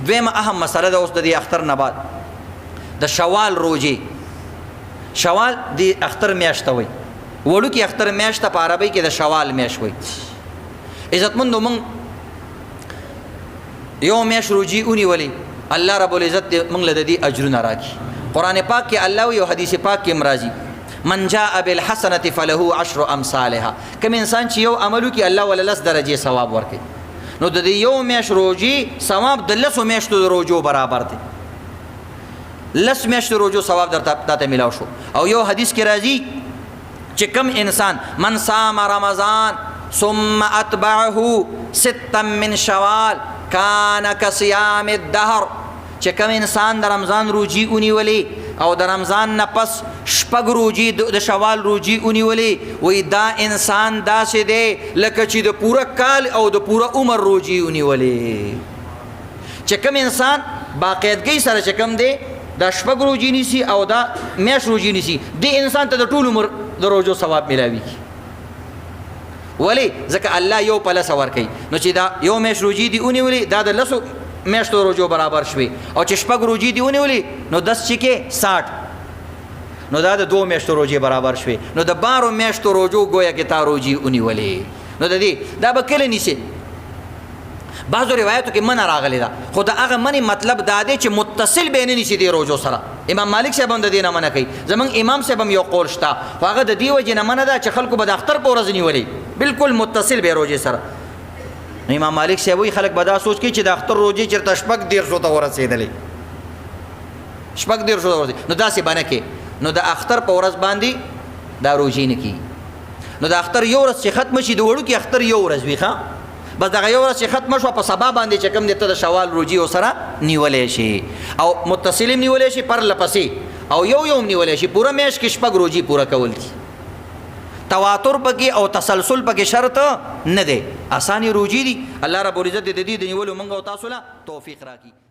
دویمه اهم مسله ده اوس د دې اختر نه بعد د شوال روجې شوال د اختر میاشت وي وړوکې اختر میاشت په عربی کې د شوال میاشت وي عزتمندو موږ یو میاشت روجې ونیولې الله رب العزت موږ له د دې اجرونه راکړي قرآن پاک کې الله وي او حدیث پاک کې مرازي من جاء بالحسنة فله 10 امثالها کوم انسان چې یو عملو کې الله ولا 10 درجه ثواب ورکړي نو د دې یو میاشت روجې ثواب د 10 میاشتو د روجو برابر دی 10 میاشتو روجو ثواب درته ملاو شو او یو حدیث کې راځي چې کوم انسان من صام رمضان ثم اتبعه 6 من شوال کان کصیام الدهر چې کوم انسان د رمضان روجي ونیولې او د رمضان نه پس شپږ روجي د شوال روجي ونیولې وای دا انسان داسې دی لکه چې د پوره کال او د پوره عمر روجي ونیولې چې کوم انسان باقاعدګۍ سره چې کوم دی دا شپږ روجي نیسي او دا میاشت روجي نیسي دې انسان ته د ټول عمر د روجو ثواب ملاوي ولی ځکه الله یو په لسه ورکوي نو چې دا یو میاشت روجي دي ونیولې دا د لسو میاشتو روجو برابر شوي او چې شپږ روجي دي ونیولې نو 10 چې کې 60 نو دا د 2 میاشتو روجي برابر شوي نو د 12 میاشتو روجو گویا کې تا روجي ونیولې نو د دې دا به کله نیسي بعضو روایتو کې منع راغلی ده خو د هغه منع مطلب دا دی چې متصل به نه نیسي دې روجو سره امام مالک صاحب هم د دې نه منع کوي زمونږ امام صاحب هم یو قول شته خو هغه د دې وجې نه منع ده چې خلکو به د اختر په ورځ نیولې بالکل متصل به روجې سره امام مالک صاحب وایي خلک به دا سوچ کوي چې د اختر روجې چېرته شپږ دیرشو ته ورسېدلې شپږ دیرشو ته ورسېدلې نو داسې به نه کې نو د اختر په ورځ باندې دا روجې نه کېږي نو د اختر یو ورځ چې ختمه شي د وړوکي اختر یو ورځ وي ښه بس دغه یو ورځ چې ختمه شوه په سبا باندې چې کوم دی ته د شوال روجي ورسره نیولی شي او متصل هم نیولی شي پرله پسې او یو هم نیولی شي پوره میاشت کې شپږ روجي پوره کول دي تواتر پکې او تسلسل پکې شرط نه دی اساني روجي دي الله رب العزت د دې د نیولو موږ او تاسو له توفیق راکړي